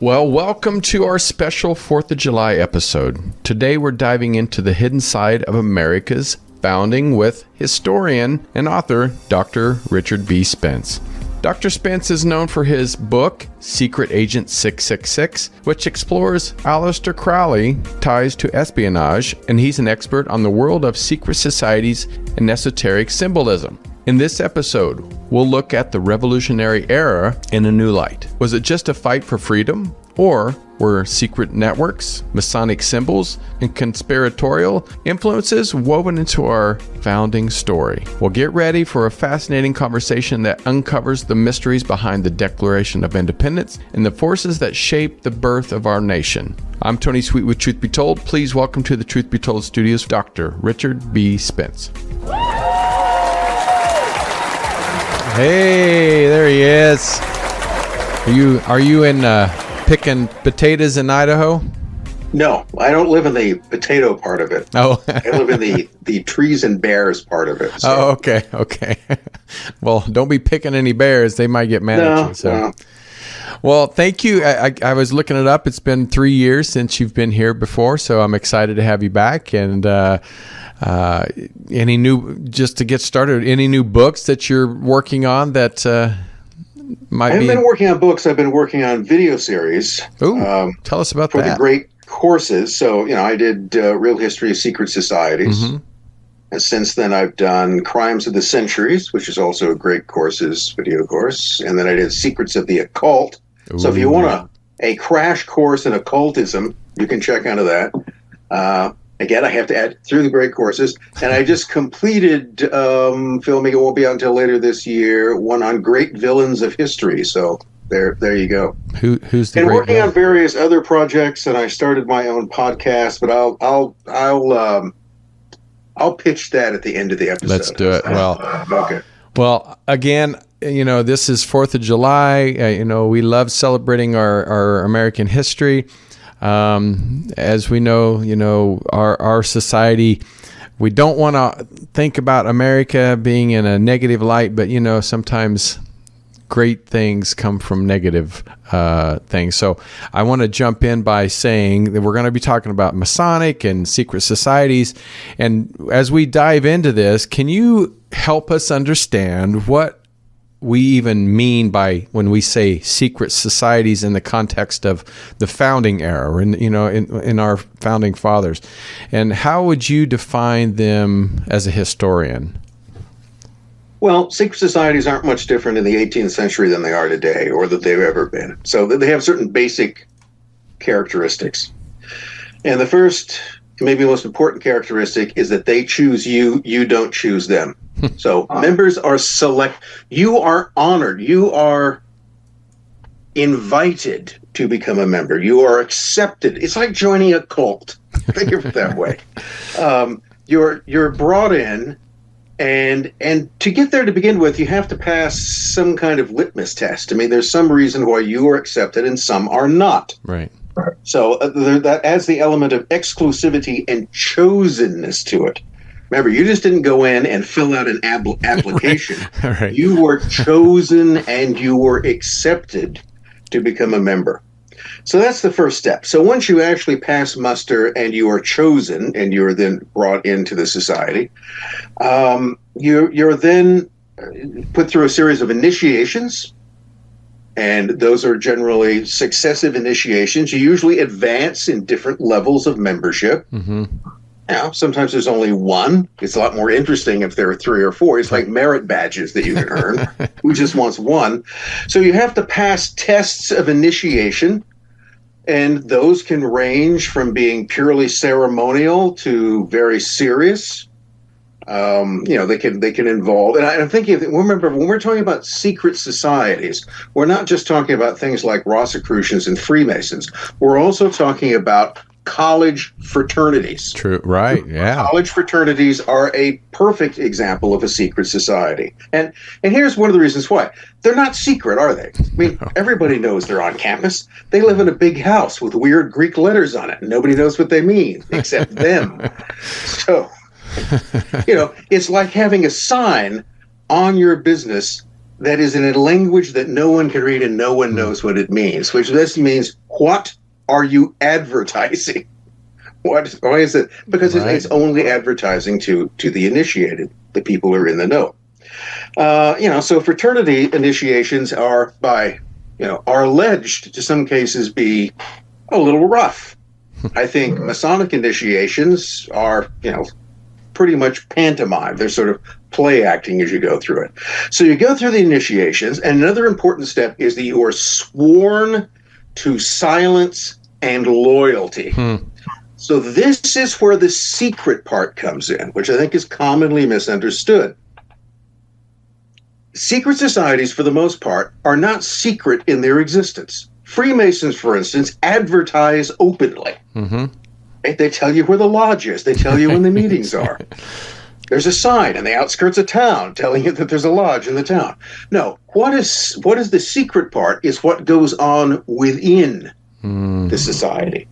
Well, welcome to our special 4th of July episode. Today we're diving into the hidden side of America's founding with historian and author Dr. Richard B. Spence. Dr. Spence is known for his book, Secret Agent 666, which explores Aleister Crowley ties to espionage, and he's an expert on the world of secret societies and esoteric symbolism. In this episode, we'll look at the Revolutionary Era in a new light. Was it just a fight for freedom? Or were secret networks, Masonic symbols, and conspiratorial influences woven into our founding story? Well, get ready for a fascinating conversation that uncovers the mysteries behind the Declaration of Independence and the forces that shaped the birth of our nation. I'm Tony Sweet with Truth Be Told. Please welcome to the Truth Be Told studios, Dr. Richard B. Spence. Hey, there he is. Are you in picking potatoes in Idaho? No, I don't live in the potato part of it. Oh, I live in the trees and bears part of it. So. Oh, okay. Well, don't be picking any bears; they might get mad at you. So. No. Well, thank you. I was looking it up. It's been 3 years since you've been here before, so I'm excited to have you back. And just to get started, any new books that you're working on that might be? I haven't been working on books. I've been working on video series. Ooh, tell us about that. For the great courses. So, I did Real History of Secret Societies. Mm-hmm. And since then, I've done Crimes of the Centuries, which is also a great video course. And then I did Secrets of the Occult. Ooh. So if you want a crash course in occultism, you can check onto that. Again, I have to add through the great courses. And I just completed filming, it won't be out until later this year, one on great villains of history. So there you go. Who's the and great working villain? on various other projects, and I started my own podcast, but I'll pitch that at the end of the episode. Let's do it. Well, okay. Well, again, this is 4th of July. We love celebrating our American history. As we know, our society, we don't want to think about America being in a negative light, but, sometimes great things come from negative things. So I want to jump in by saying that we're going to be talking about Masonic and secret societies. And as we dive into this, can you help us understand what we even mean by when we say secret societies in the context of the founding era, in our founding fathers, and how would you define them as a historian? Well, secret societies aren't much different in the 18th century than they are today, or that they've ever been. So they have certain basic characteristics. And the first, maybe most important characteristic is that they choose you, you don't choose them. So members are you are honored, you are invited to become a member, you are accepted. It's like joining a cult. Think of it that way. You're brought in, and to get there to begin with, you have to pass some kind of litmus test. I mean, there's some reason why you are accepted and some are not. Right. So that adds the element of exclusivity and chosenness to it. Remember, you just didn't go in and fill out an application. Right. You were chosen and you were accepted to become a member. So that's the first step. So once you actually pass muster and you are chosen and you're then brought into the society, you're then put through a series of initiations. And those are generally successive initiations. You usually advance in different levels of membership. Mm-hmm. Sometimes there's only one. It's a lot more interesting if there are 3 or 4. It's like merit badges that you can earn. Who just wants one? So you have to pass tests of initiation, and those can range from being purely ceremonial to very serious. They can involve, and I'm thinking, remember, when we're talking about secret societies, we're not just talking about things like Rosicrucians and Freemasons. We're also talking about college fraternities. True, right? Yeah. College fraternities are a perfect example of a secret society, and here's one of the reasons why. They're not secret, are they? I mean, everybody knows they're on campus. They live in a big house with weird Greek letters on it. Nobody knows what they mean except them. So, it's like having a sign on your business that is in a language that no one can read and no one knows what it means, which this means what are you advertising? Why is it? Because it's only advertising to the initiated, the people who are in the know. So fraternity initiations are alleged to some cases be a little rough. I think Masonic initiations are, pretty much pantomime. They're sort of play acting as you go through it. So you go through the initiations, and another important step is that you are sworn to silence and loyalty. So this is where the secret part comes in, which I think is commonly misunderstood. Secret societies, for the most part, are not secret in their existence. Freemasons, for instance, advertise openly. Right? They tell you where the lodge is. They tell you when the meetings are. There's a sign in the outskirts of town telling you that there's a lodge in the town. No, what is the secret part is what goes on within the society.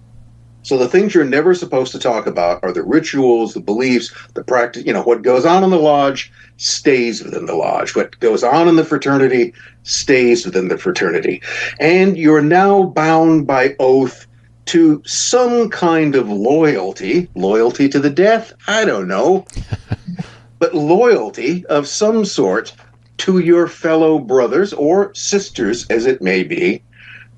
So the things you're never supposed to talk about are the rituals, the beliefs, the practice. What goes on in the lodge stays within the lodge. What goes on in the fraternity stays within the fraternity. And you're now bound by oath to some kind of loyalty to the death. I don't know. But loyalty of some sort to your fellow brothers or sisters, as it may be,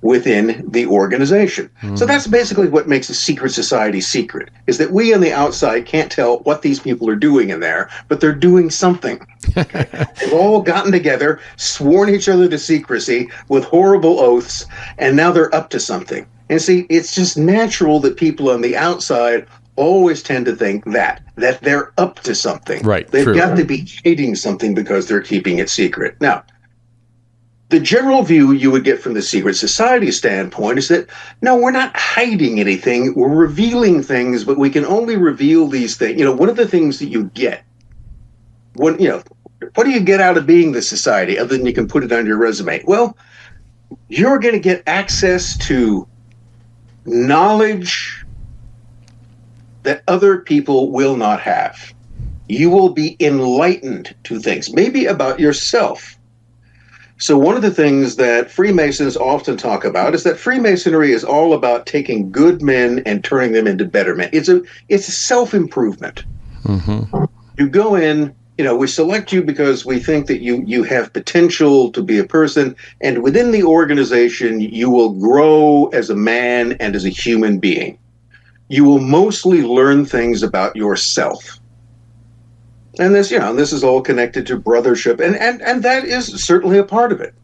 within the organization. So that's basically what makes a secret society secret, is that we on the outside can't tell what these people are doing in there, but they're doing something. Okay? They've all gotten together, sworn each other to secrecy with horrible oaths, and now they're up to something. And see, it's just natural that people on the outside always tend to think that they're up to something. Right. They've True. got to be hiding something because they're keeping it secret. Now, the general view you would get from the secret society standpoint is that, no, we're not hiding anything. We're revealing things, but we can only reveal these things. One of the things that you get, what do you get out of being the society other than you can put it on your resume? Well, you're going to get access to knowledge that other people will not have. You will be enlightened to things, maybe about yourself. So one of the things that Freemasons often talk about is that Freemasonry is all about taking good men and turning them into better men. It's a self-improvement. You go in, we select you because we think that you have potential to be a person, and within the organization, you will grow as a man and as a human being. You will mostly learn things about yourself. And this, this is all connected to brothership, and that is certainly a part of it.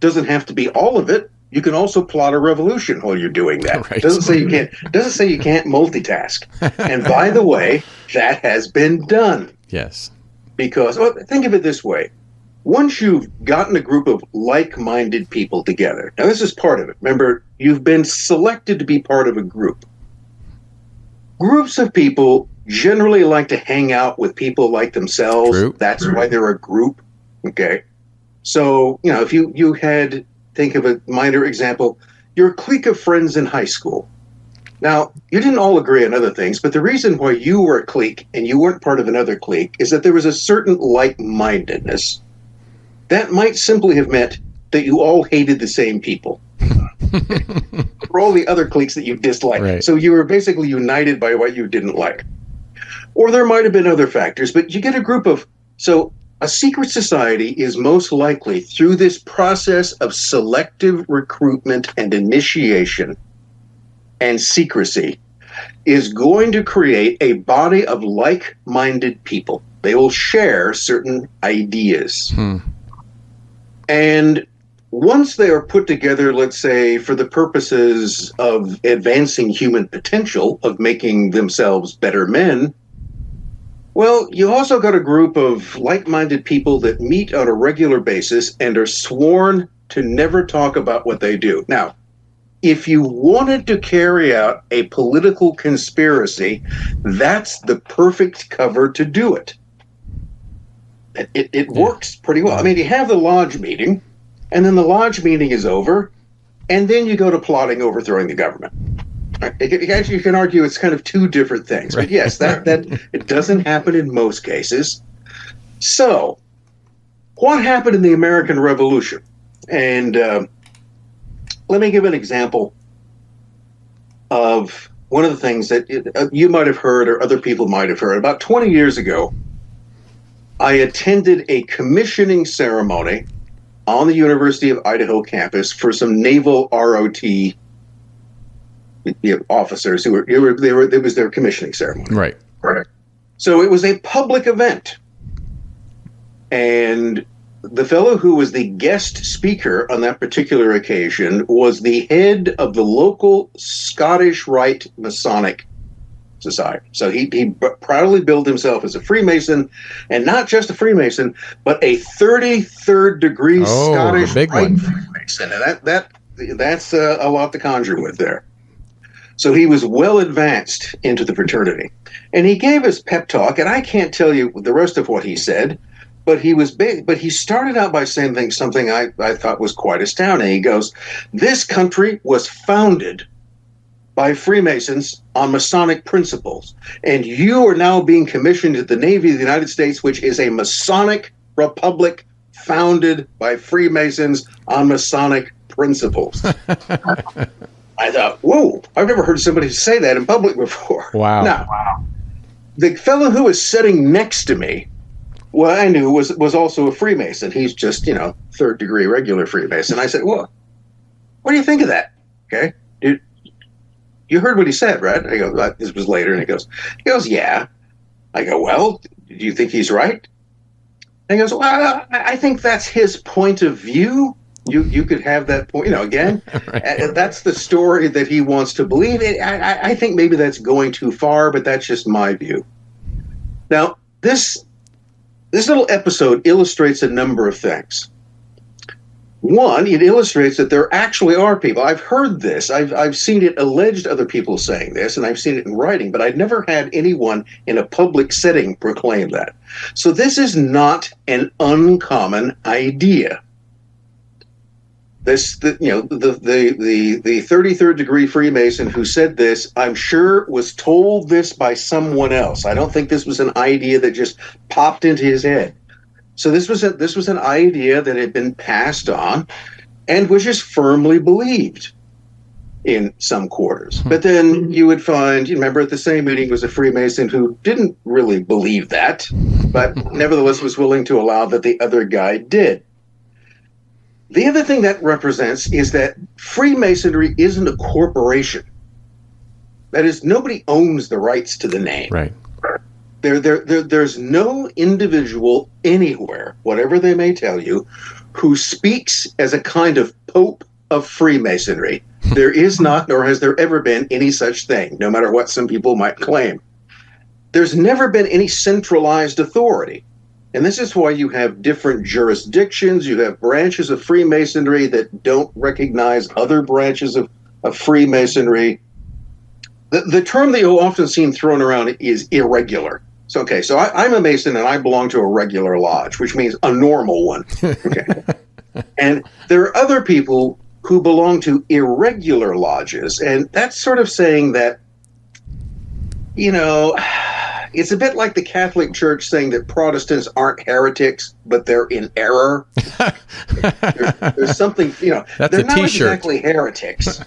Doesn't have to be all of it. You can also plot a revolution while you're doing that. Right. Doesn't say you can't multitask. And by the way, that has been done. Yes. Because think of it this way. Once you've gotten a group of like-minded people together, now this is part of it. Remember, you've been selected to be part of a group. Groups of people generally like to hang out with people like themselves. True. That's why they're a group. Okay. So, if you had, think of a minor example, your clique of friends in high school. Now, you didn't all agree on other things, but the reason why you were a clique and you weren't part of another clique is that there was a certain like-mindedness. That might simply have meant that you all hated the same people. For all the other cliques that you disliked. Right. So you were basically united by what you didn't like. Or there might have been other factors, but you get a group of... So a secret society is most likely, through this process of selective recruitment and initiation and secrecy, is going to create a body of like-minded people. They will share certain ideas. And once they are put together, let's say, for the purposes of advancing human potential, of making themselves better men, well, you also got a group of like-minded people that meet on a regular basis and are sworn to never talk about what they do. Now, if you wanted to carry out a political conspiracy, that's the perfect cover to do it. It works pretty well. I mean, you have the lodge meeting, and then the lodge meeting is over, and then you go to plotting overthrowing the government. You can argue it's kind of two different things. But yes, that it doesn't happen in most cases. So, what happened in the American Revolution? And let me give an example of one of the things that you might have heard or other people might have heard. About 20 years ago, I attended a commissioning ceremony on the University of Idaho campus for some naval ROT officers who it was their commissioning ceremony. Right. Right. So it was a public event. And the fellow who was the guest speaker on that particular occasion was the head of the local Scottish Rite Masonic Society. So he proudly billed himself as a Freemason, and not just a Freemason, but a 33rd degree Scottish Rite Freemason. And that's a lot to conjure with there. So he was well advanced into the fraternity. And he gave his pep talk, and I can't tell you the rest of what he said, but he started out by saying something I thought was quite astounding. He goes, "This country was founded by Freemasons on Masonic principles, and you are now being commissioned to the Navy of the United States, which is a Masonic republic founded by Freemasons on Masonic principles." I thought, whoa, I've never heard somebody say that in public before. Wow. Now, the fellow who was sitting next to me, well, I knew was also a Freemason. He's just, third degree regular Freemason. I said, well, what do you think of that? Okay. You heard what he said, right? I go, this was later. And he goes, yeah. I go, well, do you think he's right? And he goes, well, I think that's his point of view. You could have that point, again, right. That's the story that he wants to believe. I think maybe that's going too far, but that's just my view. Now, this little episode illustrates a number of things. One, it illustrates that there actually are people. I've heard this. I've seen it alleged, other people saying this, and I've seen it in writing, but I've never had anyone in a public setting proclaim that. So this is not an uncommon idea. The 33rd degree Freemason who said this, I'm sure, was told this by someone else. I don't think this was an idea that just popped into his head. So this was an idea that had been passed on and was just firmly believed in some quarters. But then you would find, remember at the same meeting was a Freemason who didn't really believe that, but nevertheless was willing to allow that the other guy did. The other thing that represents is that Freemasonry isn't a corporation. That is, nobody owns the rights to the name. Right. There's no individual anywhere, whatever they may tell you, who speaks as a kind of pope of Freemasonry. There is not, nor has there ever been, any such thing, no matter what some people might claim. There's never been any centralized authority. And this is why you have different jurisdictions. You have branches of Freemasonry that don't recognize other branches of Freemasonry. The term that you'll often see thrown around is irregular. So, okay, so I'm a Mason and I belong to a regular lodge, which means a normal one. Okay. And there are other people who belong to irregular lodges. And that's sort of saying that, it's a bit like the Catholic Church saying that Protestants aren't heretics, but they're in error. There's something, That's they're a not t-shirt. Exactly heretics,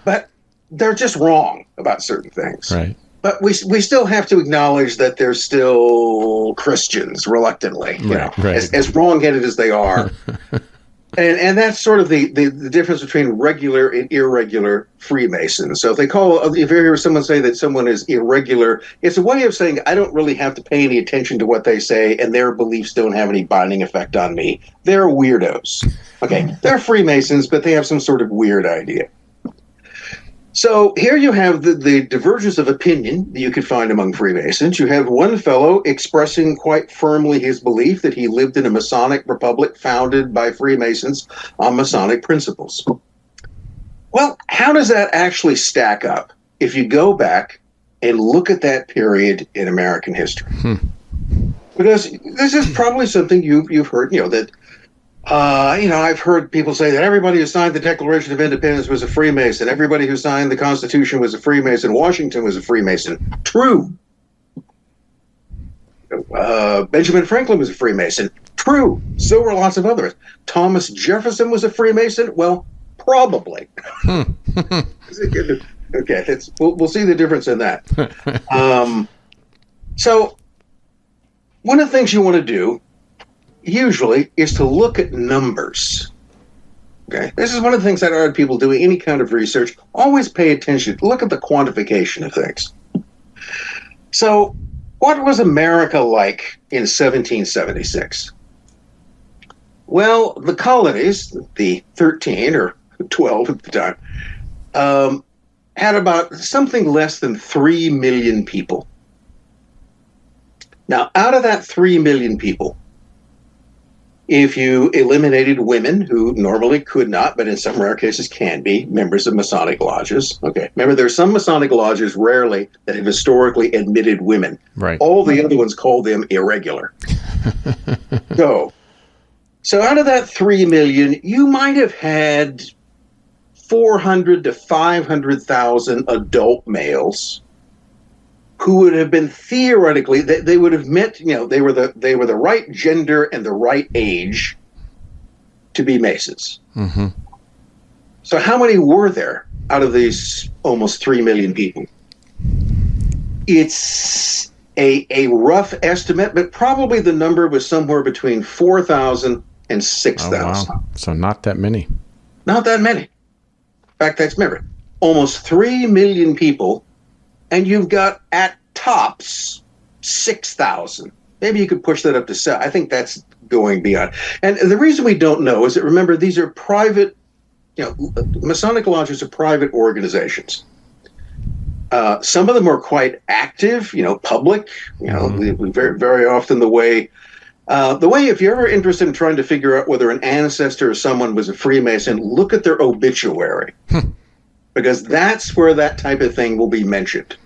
but they're just wrong about certain things. Right. But we still have to acknowledge that they're still Christians, reluctantly, right. as wrong-headed as they are. And that's sort of the difference between regular and irregular Freemasons. So if you hear someone say that someone is irregular, it's a way of saying I don't really have to pay any attention to what they say, and their beliefs don't have any binding effect on me. They're weirdos. Okay, they're Freemasons, but they have some sort of weird idea. So here you have the divergence of opinion that you could find among Freemasons. You have one fellow expressing quite firmly his belief that he lived in a Masonic republic founded by Freemasons on Masonic principles. Well, how does that actually stack up if you go back and look at that period in American history? Because this is probably something you've heard, that I've heard people say that everybody who signed the Declaration of Independence was a Freemason. Everybody who signed the Constitution was a Freemason. Washington was a Freemason. True. Benjamin Franklin was a Freemason. True. So were lots of others. Thomas Jefferson was a Freemason. Well, Probably. Okay, we'll see the difference in that. So one of the things you want to do usually is to look at numbers. Okay, this is one of the things that I urge people doing any kind of research. Always pay attention. Look at the quantification of things. So, what was America like in 1776? Well, the colonies, the 13 or 12 at the time, had about something less than 3 million people. Now, out of that 3 million people, if you eliminated women who normally could not, but in some rare cases can be, members of Masonic lodges. Okay. Remember, there are some Masonic lodges rarely that have historically admitted women. Right. All the other ones call them irregular. So out of that 3 million, you might have had 400 to 500,000 adult males who would have been theoretically, they would have met, they were the right gender and the right age to be Masons. Mm-hmm. So how many were there out of these almost 3 million people? It's a rough estimate, but probably the number was somewhere between 4,000 and 6,000. Oh, wow. So not that many. Not that many. In fact, remember, almost 3 million people, and you've got at tops 6,000. Maybe you could push that up to 7. I think that's going beyond. And the reason we don't know is that, remember, these are private, Masonic lodges are private organizations. Some of them are quite active, public, very, very often the way, if you're ever interested in trying to figure out whether an ancestor or someone was a Freemason, look at their obituary. Because that's where that type of thing will be mentioned.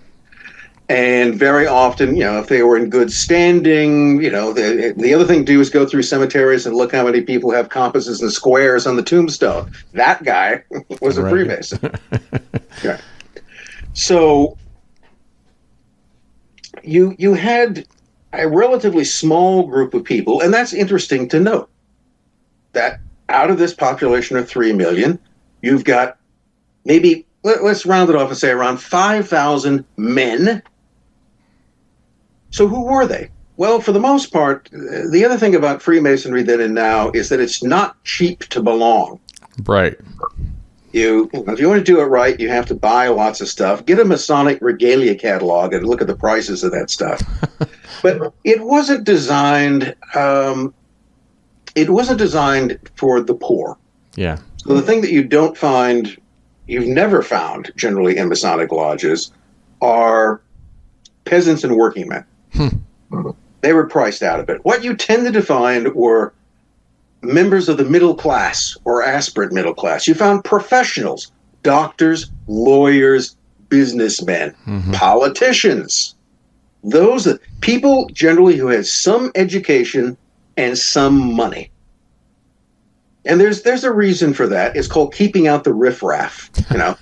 And very often, if they were in good standing, the other thing to do is go through cemeteries and look how many people have compasses and squares on the tombstone. That guy was a Freemason. Okay. So you had a relatively small group of people, and that's interesting to note, that out of this population of 3 million, you've got maybe, let's round it off and say around 5,000 men. So who were they? Well, for the most part, the other thing about Freemasonry then and now is that it's not cheap to belong. Right. If you want to do it right, you have to buy lots of stuff. Get a Masonic regalia catalog and look at the prices of that stuff. But it wasn't designed. It wasn't designed for the poor. Yeah. So the thing that you've never found generally in Masonic lodges, are peasants and working men. They were priced out of it. What you tended to find were members of the middle class or aspirant middle class. You found professionals, doctors, lawyers, businessmen, politicians. Those are people generally who had some education and some money. And there's a reason for that. It's called keeping out the riffraff.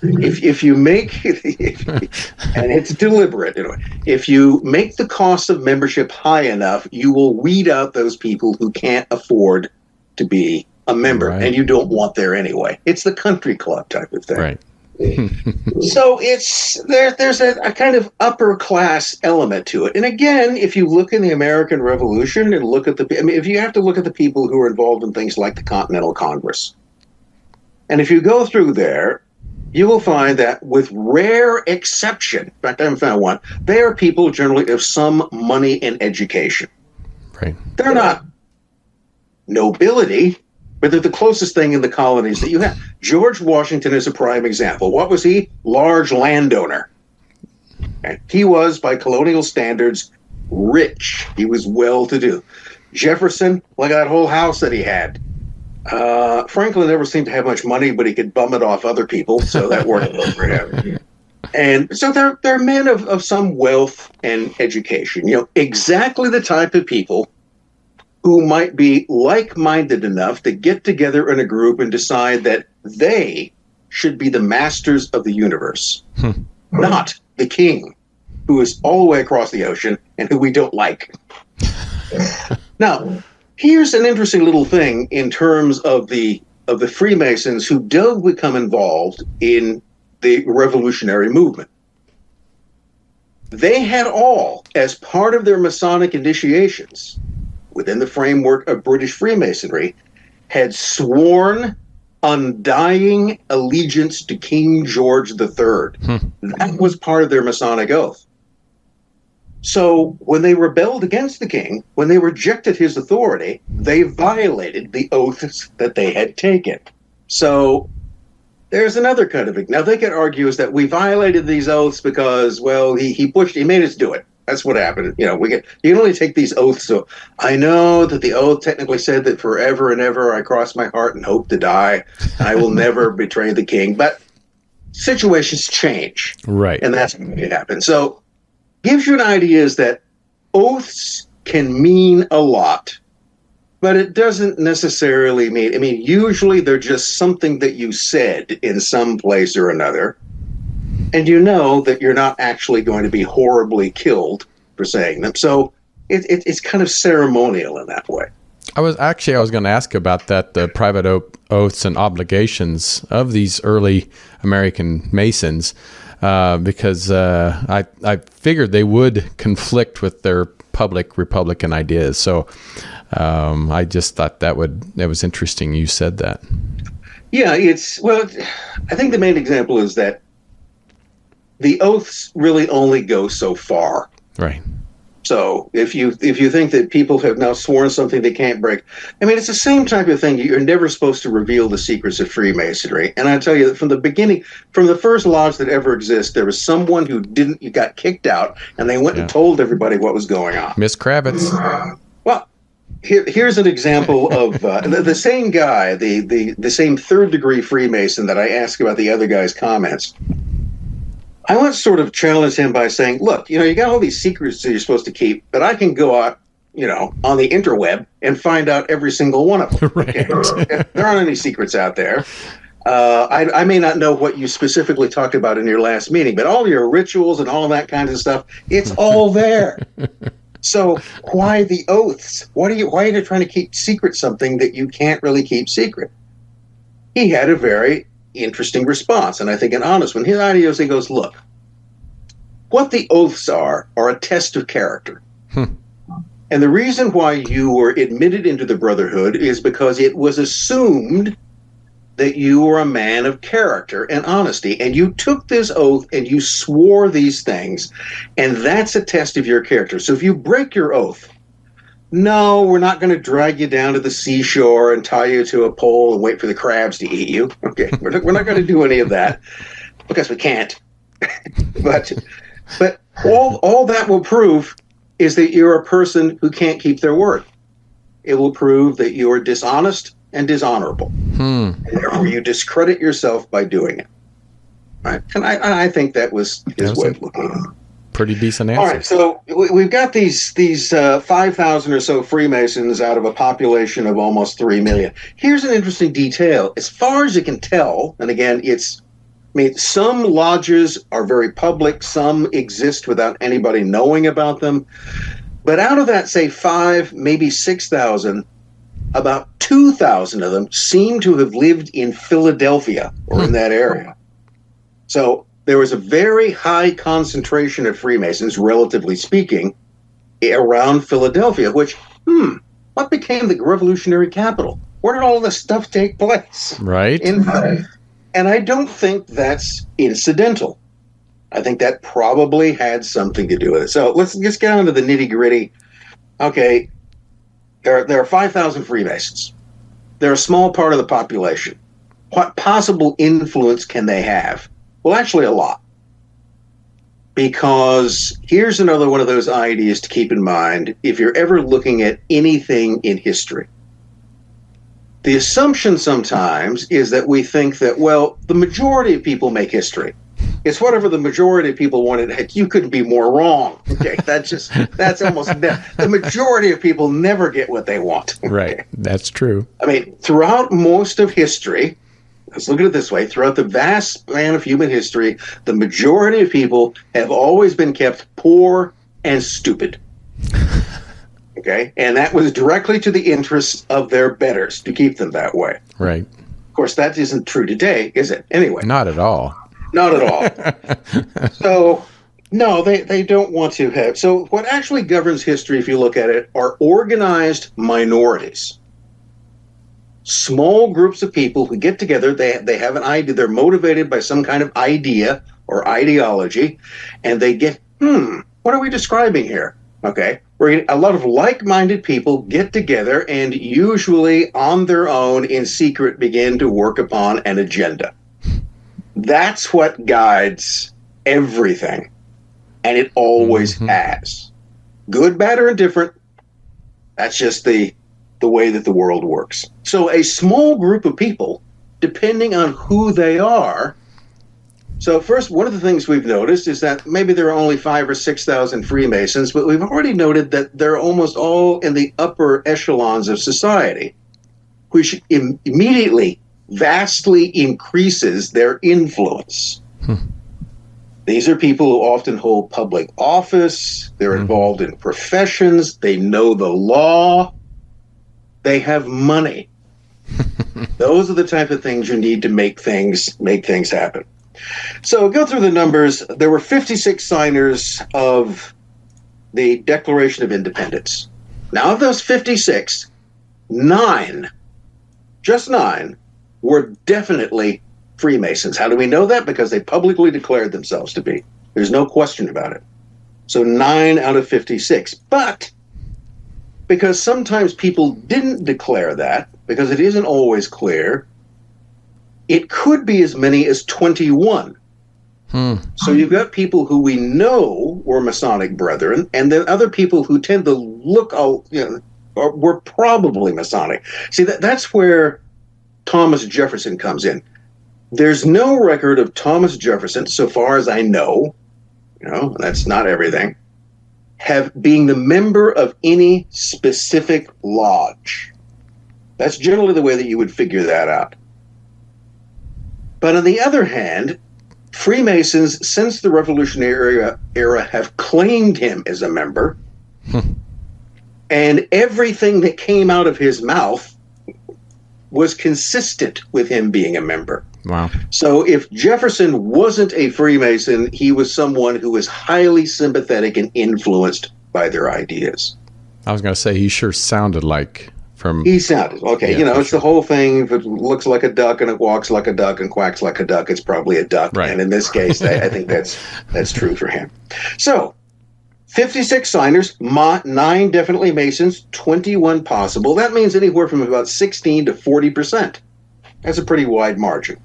If you make, and it's deliberate. If you make the cost of membership high enough, you will weed out those people who can't afford to be a member, right. And you don't want there anyway. It's the country club type of thing. Right. So there's a kind of upper class element to it. And again, if you look in the American Revolution and look at if you have to look at the people who are involved in things like the Continental Congress, and if you go through there, you will find that with rare exception, in fact, I haven't found one, they are people generally of some money and education. Right. They're not nobility, but they're the closest thing in the colonies that you have. George Washington is a prime example. What was he? Large landowner. And he was, by colonial standards, rich. He was well-to-do. Jefferson, look at that whole house that he had. Franklin never seemed to have much money, but he could bum it off other people, so that worked well for him. And so they're men of some wealth and education. Exactly the type of people who might be like-minded enough to get together in a group and decide that they should be the masters of the universe, not the king, who is all the way across the ocean and who we don't like. Now, here's an interesting little thing in terms of the of the Freemasons who do become involved in the revolutionary movement. They had all, as part of their Masonic initiations, within the framework of British Freemasonry, had sworn undying allegiance to King George III. That was part of their Masonic oath. So when they rebelled against the king, when they rejected his authority, they violated the oaths that they had taken. So there's another kind of... Now, they could argue is that we violated these oaths because, well, he made us do it. That's what happened. You can only take these oaths. So I know that the oath technically said that forever and ever I cross my heart and hope to die. I will never betray the king. But situations change. Right. And that's what happened. So gives you an idea is that oaths can mean a lot, but it doesn't necessarily mean... usually they're just something that you said in some place or another. And you know that you're not actually going to be horribly killed for saying them. So it's kind of ceremonial in that way. I was going to ask about that, the private oaths and obligations of these early American Masons, because I figured they would conflict with their public Republican ideas. So I just thought that was interesting you said that. Yeah, I think the main example is that the oaths really only go so far. Right. So if you think that people have now sworn something they can't break, it's the same type of thing. You're never supposed to reveal the secrets of Freemasonry. And I tell you that from the beginning, from the first lodge that ever exists, there was someone who got kicked out, and they went and told everybody what was going on. Miss Kravitz. Well, here's an example of the same guy, the same third-degree Freemason that I asked about the other guy's comments. I once sort of challenged him by saying, look, you got all these secrets that you're supposed to keep, but I can go out, on the interweb and find out every single one of them. Right. There aren't any secrets out there. I may not know what you specifically talked about in your last meeting, but all your rituals and all that kind of stuff, it's all there. So why the oaths? Why are you trying to keep secret something that you can't really keep secret? He had a very interesting response, and I think an honest one. His idea is, he goes, look, what the oaths are a test of character. And the reason why you were admitted into the Brotherhood is because it was assumed that you were a man of character and honesty, and you took this oath and you swore these things, and that's a test of your character. So if you break your oath, no, we're not going to drag you down to the seashore and tie you to a pole and wait for the crabs to eat you. Okay, we're not going to do any of that because we can't. but all that will prove is that you're a person who can't keep their word. It will prove that you are dishonest and dishonorable. And therefore, you discredit yourself by doing it. Right? And I think that was his way of looking at it. Pretty decent answer. All right, so we've got these 5,000 or so Freemasons out of a population of almost 3 million. Here's an interesting detail. As far as you can tell, and again, some lodges are very public, some exist without anybody knowing about them. But out of that, say 5, maybe 6,000, about 2,000 of them seem to have lived in Philadelphia or in that area. So there was a very high concentration of Freemasons, relatively speaking, around Philadelphia, which, what became the revolutionary capital? Where did all this stuff take place? Right. And I don't think that's incidental. I think that probably had something to do with it. So let's get down to the nitty-gritty. Okay, there are 5,000 Freemasons. They're a small part of the population. What possible influence can they have? Well, actually, a lot. Because here's another one of those ideas to keep in mind if you're ever looking at anything in history. The assumption sometimes is that we think that, well, the majority of people make history. It's whatever the majority of people wanted. Heck, you couldn't be more wrong. Okay, that's almost the majority of people never get what they want. Okay? Right, that's true. Throughout most of history, let's look at it this way, throughout the vast span of human history, the majority of people have always been kept poor and stupid. Okay, and that was directly to the interests of their betters to keep them that way. Right. course, that isn't true today, is it? Anyway. Not at all. Not at all. So, no, they don't want to have. So what actually governs history, if you look at it, are organized minorities. Small groups of people who get together, they have an idea, they're motivated by some kind of idea or ideology, and they get, what are we describing here? Okay, a lot of like-minded people get together and usually on their own in secret begin to work upon an agenda. That's what guides everything, and it always has. Good, bad, or indifferent, that's just the way that the world works. So a small group of people, depending on who they are. So first, one of the things we've noticed is that maybe there are only 5,000 or 6,000 Freemasons, but we've already noted that they're almost all in the upper echelons of society, which immediately vastly increases their influence. These are people who often hold public office, they're involved in professions, they know the law, they have money. Those are the type of things you need to make things happen. So go through the numbers. There were 56 signers of the Declaration of Independence. Now, of those 56, 9, just 9, were definitely Freemasons. How do we know that? Because they publicly declared themselves to be. There's no question about it. So 9 out of 56. But because sometimes people didn't declare that, because it isn't always clear, it could be as many as 21. So you've got people who we know were Masonic brethren, and then other people who tend to look, were probably Masonic. See, that's where Thomas Jefferson comes in. There's no record of Thomas Jefferson, so far as I know, that's not everything, being the member of any specific lodge. That's generally the way that you would figure that out. But on the other hand, Freemasons, since the Revolutionary era have claimed him as a member, and everything that came out of his mouth was consistent with him being a member. Wow. So if Jefferson wasn't a Freemason, he was someone who was highly sympathetic and influenced by their ideas. I was going to say, he sure sounded like He sounded, okay, Yeah, it's the whole thing. If it looks like a duck and it walks like a duck and quacks like a duck, it's probably a duck. Right. And in this case, I think that's true for him. So, 56 signers, 9 definitely Masons, 21 possible. That means anywhere from about 16 to 40%. That's a pretty wide margin.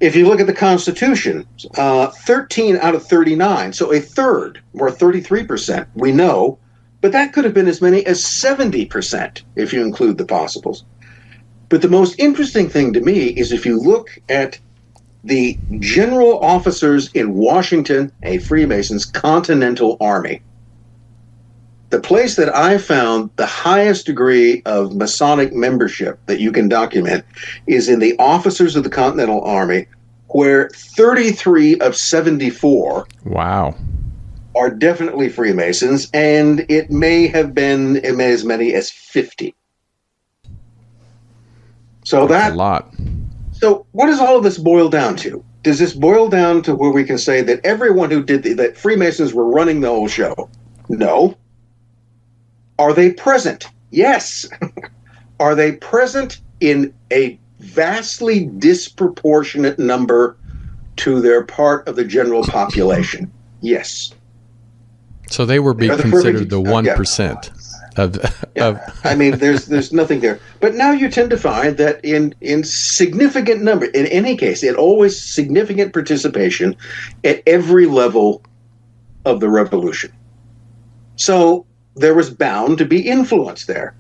If you look at the Constitution, 13 out of 39, so a third, or 33%, we know, but that could have been as many as 70% if you include the possibles. But the most interesting thing to me is if you look at the general officers in Washington, a Freemasons Continental Army. The place that I found the highest degree of Masonic membership that you can document is in the officers of the Continental Army, where 33 of 74 Wow. are definitely Freemasons, and it may have been as many as 50. So That's a lot. So what does all of this boil down to? Does this boil down to where we can say that everyone who did that Freemasons were running the whole show? No. Are they present? Yes. Are they present in a vastly disproportionate number to their part of the general population? Yes. So they were being considered the 1% I mean, there's nothing there. But now you tend to find that in significant number, in any case, it always significant participation at every level of the revolution. So there was bound to be influence there.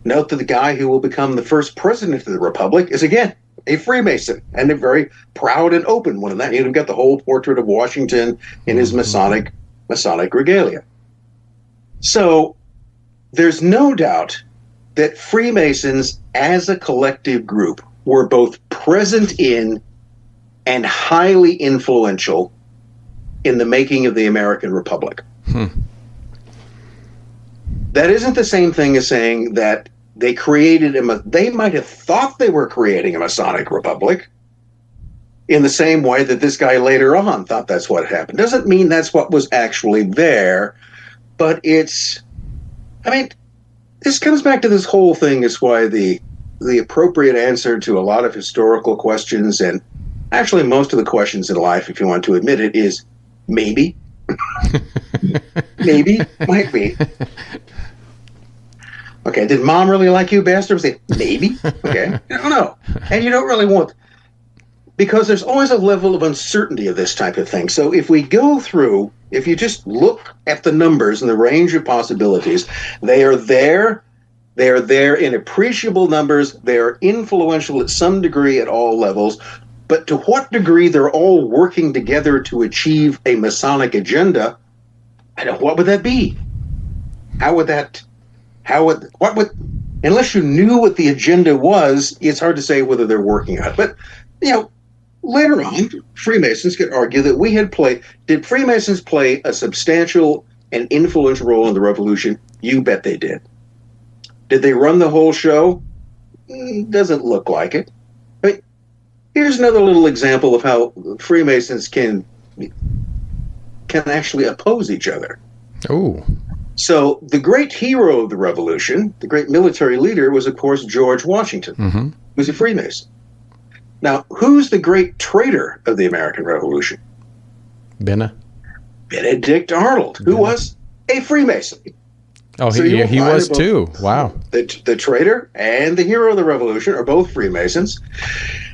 Note that the guy who will become the first president of the Republic is, again, a Freemason, and a very proud and open one of that. You've got the whole portrait of Washington in his Masonic regalia. So there's no doubt that Freemasons as a collective group were both present in and highly influential in the making of the American Republic. That isn't the same thing as saying that they might have thought they were creating a Masonic republic in the same way that this guy later on thought that's what happened. Doesn't mean that's what was actually there, but this comes back to this whole thing. Is why the appropriate answer to a lot of historical questions, and actually most of the questions in life, if you want to admit it, is maybe. Maybe, might be. Okay, did mom really like you, bastard? Say, maybe. Okay, I don't know. And you don't really want, because there's always a level of uncertainty of this type of thing. So if you just look at the numbers and the range of possibilities, they are there. They are there in appreciable numbers. They are influential at some degree at all levels. But to what degree they're all working together to achieve a Masonic agenda, what would that be? Unless you knew what the agenda was, it's hard to say whether they're working on it. But, later on, Freemasons could argue that did Freemasons play a substantial and influential role in the revolution? You bet they did. Did they run the whole show? Doesn't look like it. Here's another little example of how Freemasons can actually oppose each other. Oh. So the great hero of the revolution, the great military leader, was, of course, George Washington, who was a Freemason. Now, who's the great traitor of the American Revolution? Benedict Arnold, who was a Freemason. Oh, so he was too. Wow. The traitor and the hero of the revolution are both Freemasons.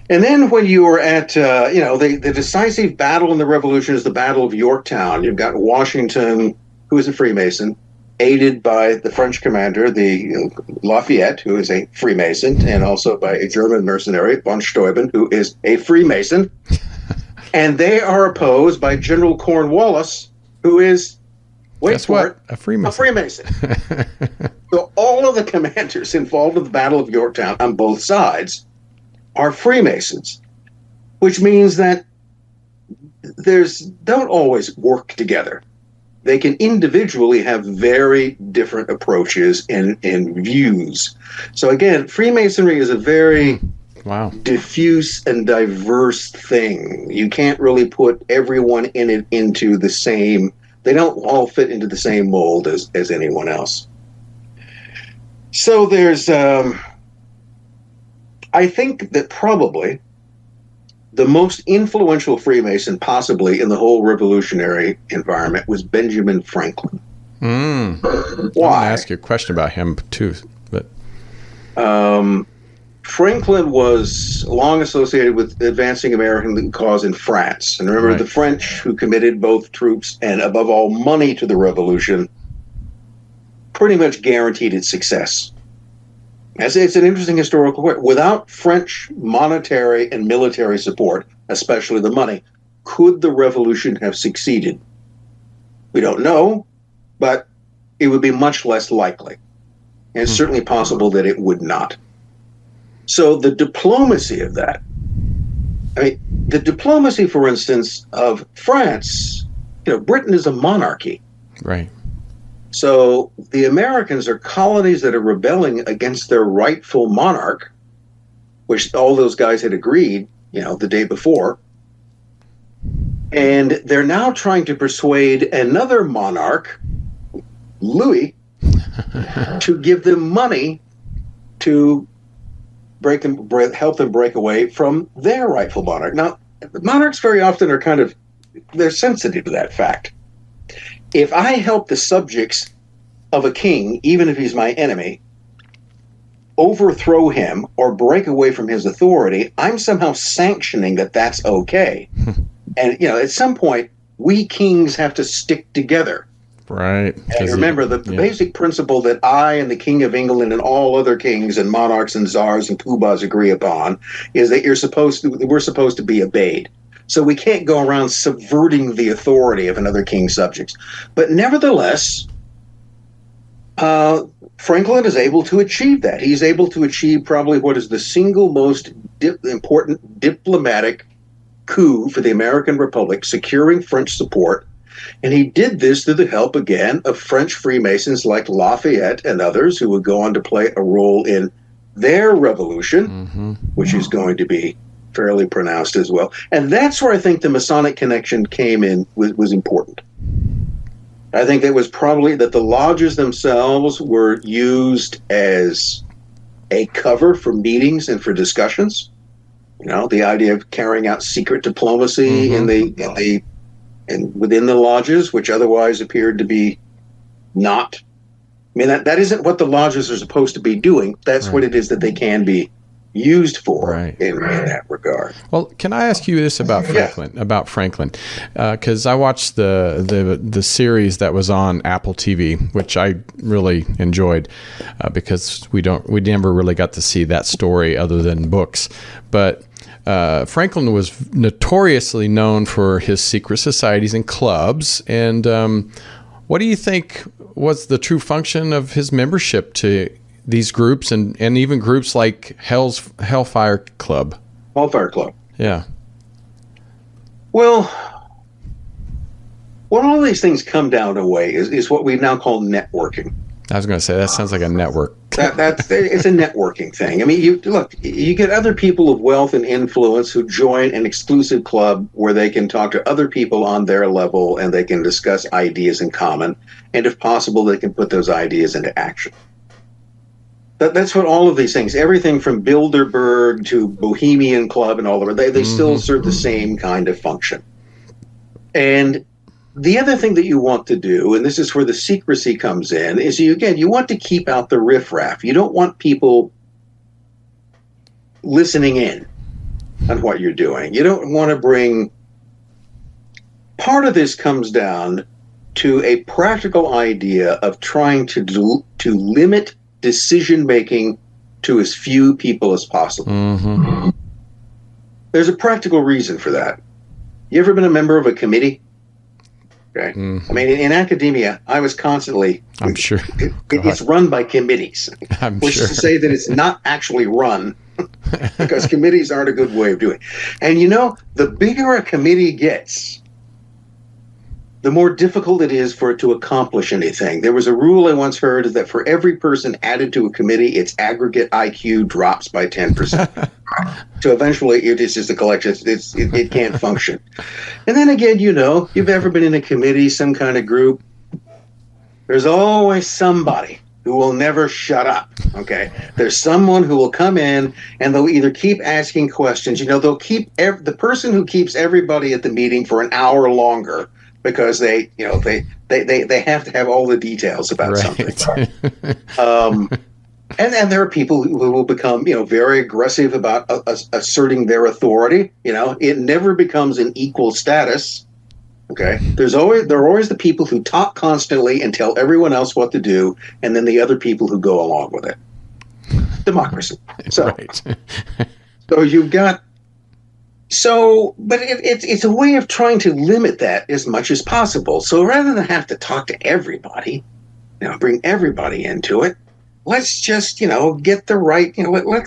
And then when you were at, the decisive battle in the revolution is the Battle of Yorktown. You've got Washington, who is a Freemason, aided by the French commander, the Lafayette, who is a Freemason, and also by a German mercenary, von Steuben, who is a Freemason. And they are opposed by General Cornwallis, who is, a Freemason. So all of the commanders involved in the Battle of Yorktown on both sides are Freemasons, which means that don't always work together. They can individually have very different approaches and views. So again, Freemasonry is a very diffuse and diverse thing. You can't really put everyone in it into the same. They don't all fit into the same mold as anyone else. So there's, I think that probably the most influential Freemason possibly in the whole revolutionary environment was Benjamin Franklin. Why? I'm going to ask you a question about him too. But Franklin was long associated with advancing American cause in France. And remember, the French, who committed both troops and, above all, money to the revolution, pretty much guaranteed its success. It's an interesting historical point. Without French monetary and military support, especially the money, could the revolution have succeeded? We don't know, but it would be much less likely. And it's certainly possible that it would not. So the diplomacy of that, the diplomacy, for instance, of France, Britain is a monarchy. Right. So the Americans are colonies that are rebelling against their rightful monarch, which all those guys had agreed, the day before. And they're now trying to persuade another monarch, Louis, to give them money to help them break away from their rightful monarch. Now, monarchs very often are they're sensitive to that fact. If I help the subjects of a king, even if he's my enemy, overthrow him or break away from his authority, I'm somehow sanctioning that that's okay. And, at some point, we kings have to stick together. Right. And remember, the basic principle that I and the King of England and all other kings and monarchs and czars and poobahs agree upon is that we're supposed to be obeyed. So we can't go around subverting the authority of another king's subjects. But nevertheless, Franklin is able to achieve that. He's able to achieve probably what is the single most important diplomatic coup for the American Republic, securing French support And he did this through the help, again, of French Freemasons like Lafayette and others who would go on to play a role in their revolution, which is going to be fairly pronounced as well. And that's where I think the Masonic connection came in, was important. I think it was probably that the lodges themselves were used as a cover for meetings and for discussions. You know, the idea of carrying out secret diplomacy within the lodges, which otherwise appeared to be not. I mean, that isn't what the lodges are supposed to be doing. That's what it is that they can be used for in that regard. Well, can I ask you this about Franklin? Yeah. About Franklin, because I watched the series that was on Apple TV, which I really enjoyed, because we never really got to see that story other than books. But Franklin was notoriously known for his secret societies and clubs. And what do you think was the true function of his membership to these groups and even groups like Hellfire Club? Hellfire Club. Yeah. Well, what all these things come down to is what we now call networking. I was going to say, that sounds like a network. It's a networking thing. I mean, you get other people of wealth and influence who join an exclusive club where they can talk to other people on their level and they can discuss ideas in common. And if possible, they can put those ideas into action. That's what all of these things, everything from Bilderberg to Bohemian Club and all of it, they still serve the same kind of function. And the other thing that you want to do, and this is where the secrecy comes in, is you want to keep out the riffraff. You don't want people listening in on what you're doing. You don't want to bring... Part of this comes down to a practical idea of trying to limit decision-making to as few people as possible. There's a practical reason for that. You ever been a member of a committee? Okay. I mean, in academia, I was constantly... I'm sure. It's run by committees, which is to say that it's not actually run, because committees aren't a good way of doing it. And the bigger a committee gets, the more difficult it is for it to accomplish anything. There was a rule I once heard that for every person added to a committee, its aggregate IQ drops by 10%. So eventually, it's just a collection. It can't function. And then again, you've ever been in a committee, some kind of group, there's always somebody who will never shut up, okay? There's someone who will come in, and they'll either keep asking questions. They'll keep the person who keeps everybody at the meeting for an hour longer, because they have to have all the details about something. And there are people who will become, very aggressive about asserting their authority. It never becomes an equal status. Okay. There are always the people who talk constantly and tell everyone else what to do, and then the other people who go along with it. Democracy. So, so you've got. But it's a way of trying to limit that as much as possible. So rather than have to talk to everybody, bring everybody into it, let's just, get the right,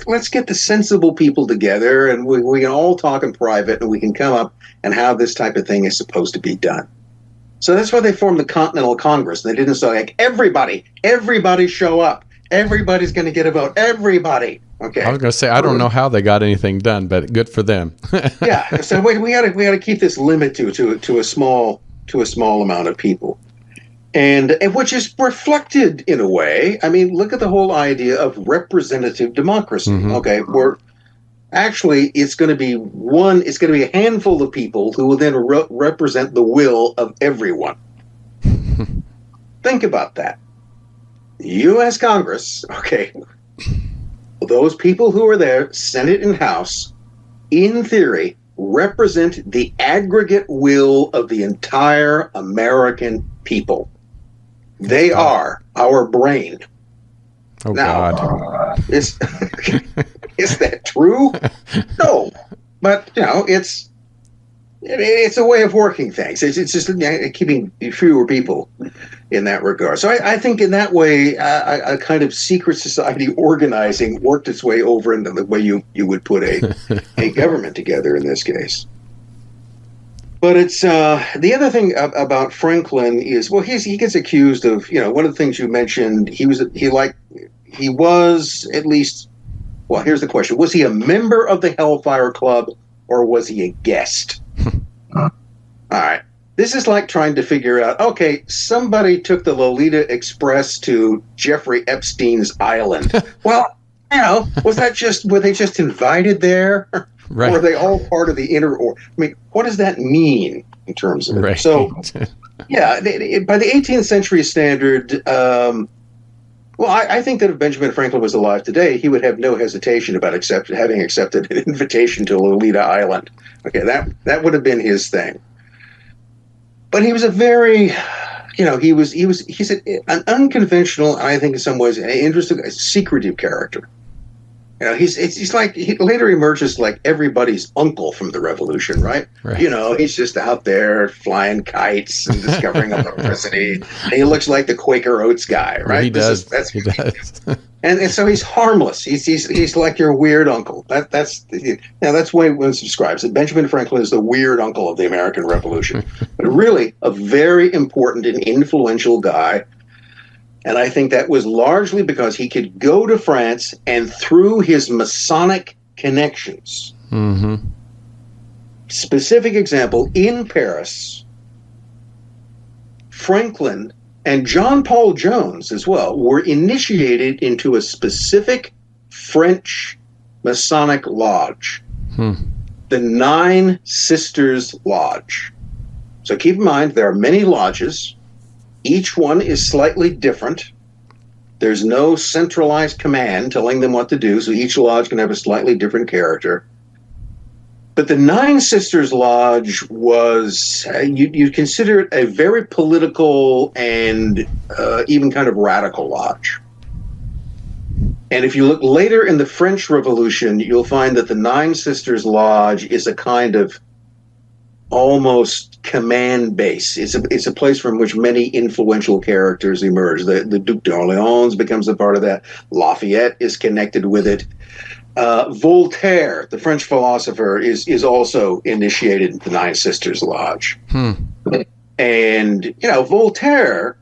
let's get the sensible people together, and we can all talk in private, and we can come up and how this type of thing is supposed to be done. So that's why they formed the Continental Congress. They didn't say, like, everybody show up. Everybody's going to get a vote. Everybody. Okay. I was going to say, I don't know how they got anything done, but good for them. Yeah. So we got to keep this limit to a small amount of people, and which is reflected in a way. I mean, look at the whole idea of representative democracy. Okay, where actually it's going to be a handful of people who will then represent the will of everyone. Think about that. U.S. Congress, okay, those people who are there, Senate and House, in theory, represent the aggregate will of the entire American people. They are our brain. Oh, now, God. Is that true? No. But, it's a way of working things. It's just keeping fewer people in that regard. So I think in that way, a kind of secret society organizing worked its way over into the way you would put a government together in this case. But it's the other thing about Franklin is, well, he gets accused of, one of the things you mentioned. He was at least. Well, here's the question: was he a member of the Hellfire Club, or was he a guest? All right. This is like trying to figure out, okay, somebody took the Lolita Express to Jeffrey Epstein's island. Well, were they just invited there? Right. Or were they all part of the what does that mean in terms of it? Right. So, yeah, by the 18th century standard, I think that if Benjamin Franklin was alive today, he would have no hesitation about having accepted an invitation to Lolita Island. Okay, that would have been his thing. But he was a very, he's an unconventional, I think in some ways, an interesting, secretive character. He's like, he later emerges like everybody's uncle from the Revolution, right? He's just out there flying kites and discovering electricity. And he looks like the Quaker Oats guy, right? He does. He does. And so he's harmless. He's like your weird uncle. That's why one subscribes that Benjamin Franklin is the weird uncle of the American Revolution, but really a very important and influential guy. And I think that was largely because he could go to France, and through his Masonic connections. Mm-hmm. Specific example, in Paris, Franklin and John Paul Jones as well were initiated into a specific French Masonic lodge, the Nine Sisters Lodge. So keep in mind, there are many lodges. Each one is slightly different. There's no centralized command telling them what to do, so each lodge can have a slightly different character. But the Nine Sisters Lodge was, you'd consider it a very political and even kind of radical lodge. And if you look later in the French Revolution, you'll find that the Nine Sisters Lodge is a kind of almost command base. It's a place from which many influential characters emerge. The Duc d'Orléans becomes a part of that. Lafayette is connected with it. Voltaire, the French philosopher, is also initiated in the Nine Sisters Lodge. And Voltaire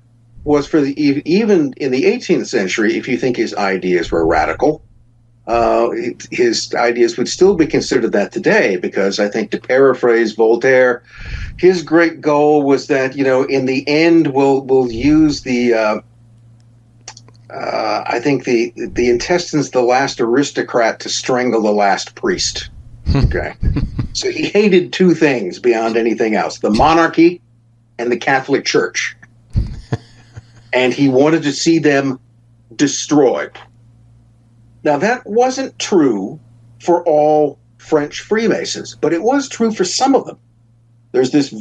was even in the 18th century, if you think his ideas were radical, his ideas would still be considered that today, because I think, to paraphrase Voltaire, his great goal was that, in the end, we'll use the intestines, the last aristocrat, to strangle the last priest. Okay. So he hated two things beyond anything else: the monarchy and the Catholic Church. And he wanted to see them destroyed. Now, that wasn't true for all French Freemasons, but it was true for some of them. There's this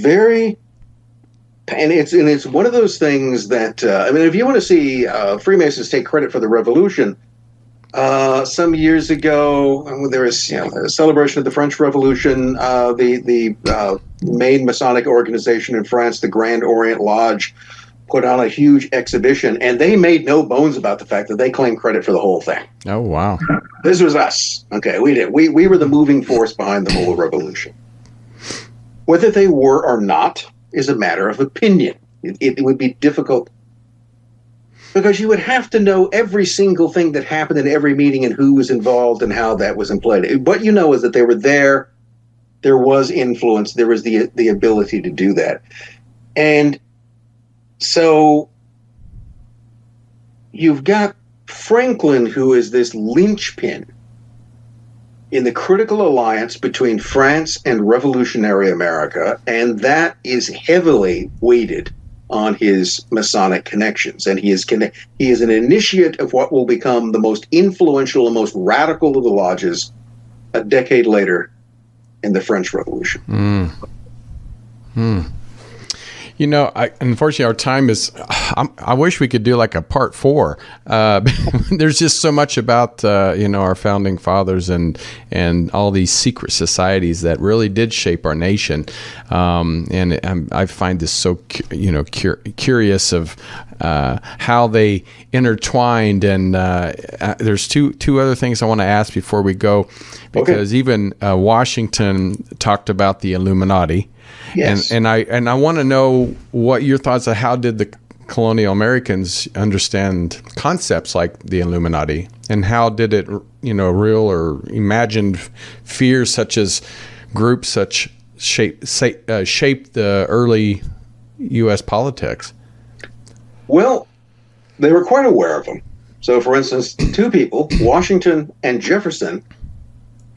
it's one of those things that, if you want to see Freemasons take credit for the Revolution, some years ago, there was a celebration of the French Revolution. The main Masonic organization in France, the Grand Orient Lodge, put on a huge exhibition, and they made no bones about the fact that they claimed credit for the whole thing. Oh, wow. This was us. Okay, we did. We were the moving force behind the whole revolution. Whether they were or not is a matter of opinion. It would be difficult, because you would have to know every single thing that happened in every meeting and who was involved and how that was employed. What you know is that they were there. There was influence. There was the ability to do that. And so you've got Franklin, who is this linchpin in the critical alliance between France and revolutionary America, and that is heavily weighted on his Masonic connections. And he is an initiate of what will become the most influential and most radical of the lodges a decade later in the French Revolution. Unfortunately, our time is. I wish we could do like a part 4. There's just so much about our founding fathers and all these secret societies that really did shape our nation. I find this so curious of how they intertwined. And there's two other things I want to ask before we go, because even Washington talked about the Illuminati. Yes. And I want to know what your thoughts are. How did the colonial Americans understand concepts like the Illuminati, and how did it, real or imagined fears such as groups such shape the early U.S. politics? Well, they were quite aware of them. So, for instance, two people, Washington and Jefferson,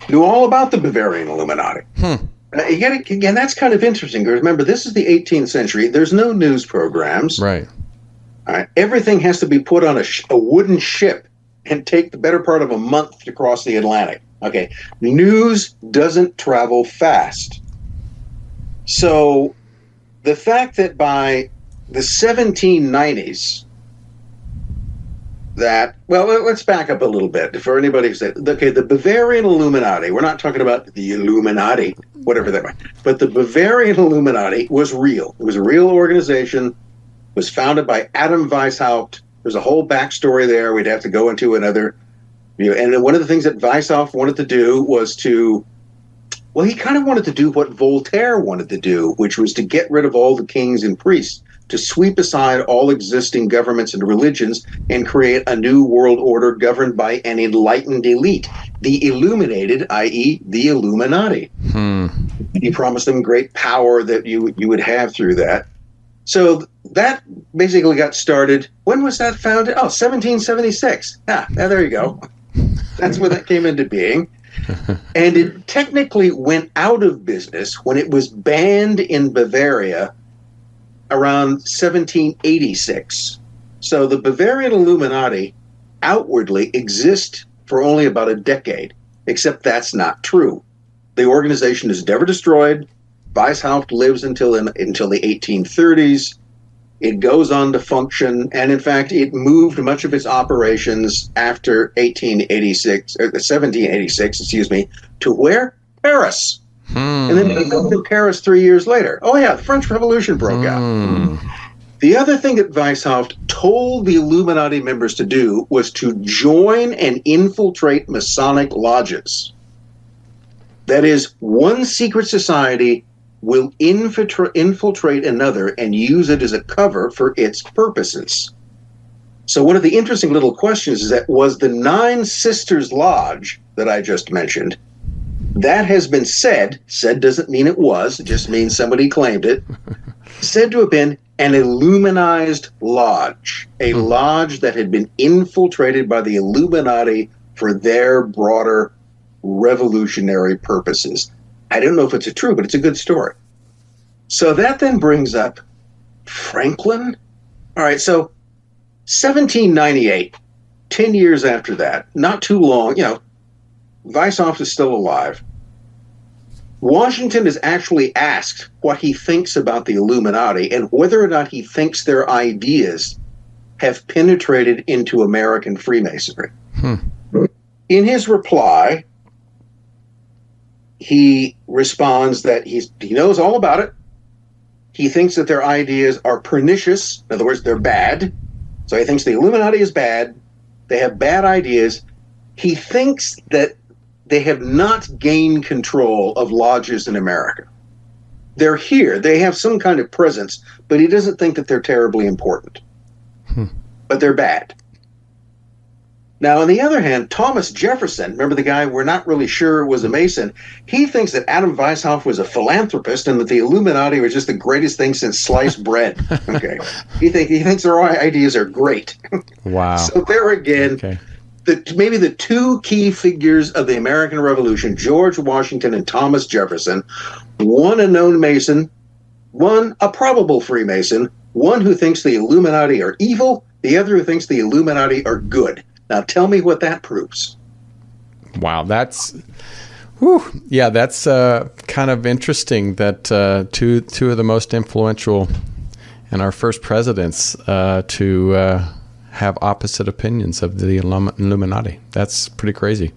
knew all about the Bavarian Illuminati. Again, that's kind of interesting. Remember, this is the 18th century. There's no news programs. Right. All right. Everything has to be put on a wooden ship and take the better part of a month to cross the Atlantic. Okay. News doesn't travel fast. So the fact that by the 1790s, let's back up a little bit for anybody who said, okay, the Bavarian Illuminati, we're not talking about the Illuminati, whatever that might, but the Bavarian Illuminati was real. It was a real organization, was founded by Adam Weishaupt. There's a whole backstory there we'd have to go into another, and one of the things that Weishaupt wanted to do was he kind of wanted to do what Voltaire wanted to do, which was to get rid of all the kings and priests, to sweep aside all existing governments and religions and create a new world order governed by an enlightened elite, the illuminated, i.e. the Illuminati. He promised them great power that you would have through that. So that basically got started. When was that founded? 1776. There you go. That's when that came into being. And it technically went out of business when it was banned in Bavaria around 1786. So the Bavarian Illuminati outwardly exist for only about a decade, except that's not true. The organization is never destroyed. Weishaupt lives until the 1830s. It goes on to function, and in fact, it moved much of its operations after 1786, to where? Paris. And then they moved to Paris 3 years later. The French Revolution broke out. The other thing that Weishaupt told the Illuminati members to do was to join and infiltrate Masonic lodges. That is, one secret society will infiltrate another and use it as a cover for its purposes. So one of the interesting little questions is that was the Nine Sisters Lodge that I just mentioned, that has been said doesn't mean it was, it just means somebody claimed it, said to have been an Illuminized lodge, a lodge that had been infiltrated by the Illuminati for their broader revolutionary purposes. I don't know if it's true, but it's a good story. So that then brings up Franklin. All right, so 1798, 10 years after that, not too long, Weishaupt is still alive. Washington is actually asked what he thinks about the Illuminati and whether or not he thinks their ideas have penetrated into American Freemasonry. In his reply, he responds that he knows all about it. He thinks that their ideas are pernicious. In other words, they're bad. So he thinks the Illuminati is bad. They have bad ideas. He thinks that they have not gained control of lodges in America. They're here. They have some kind of presence, but he doesn't think that they're terribly important. But they're bad. Now, on the other hand, Thomas Jefferson, remember the guy we're not really sure was a Mason, he thinks that Adam Weishaupt was a philanthropist and that the Illuminati was just the greatest thing since sliced bread. Okay. He thinks their ideas are great. Wow. So there again, maybe the two key figures of the American Revolution, George Washington and Thomas Jefferson, one a known Mason, one a probable Freemason, one who thinks the Illuminati are evil, the other who thinks the Illuminati are good. Now tell me what that proves. Wow, that's kind of interesting that two of the most influential and our first presidents to have opposite opinions of the Illuminati. That's pretty crazy.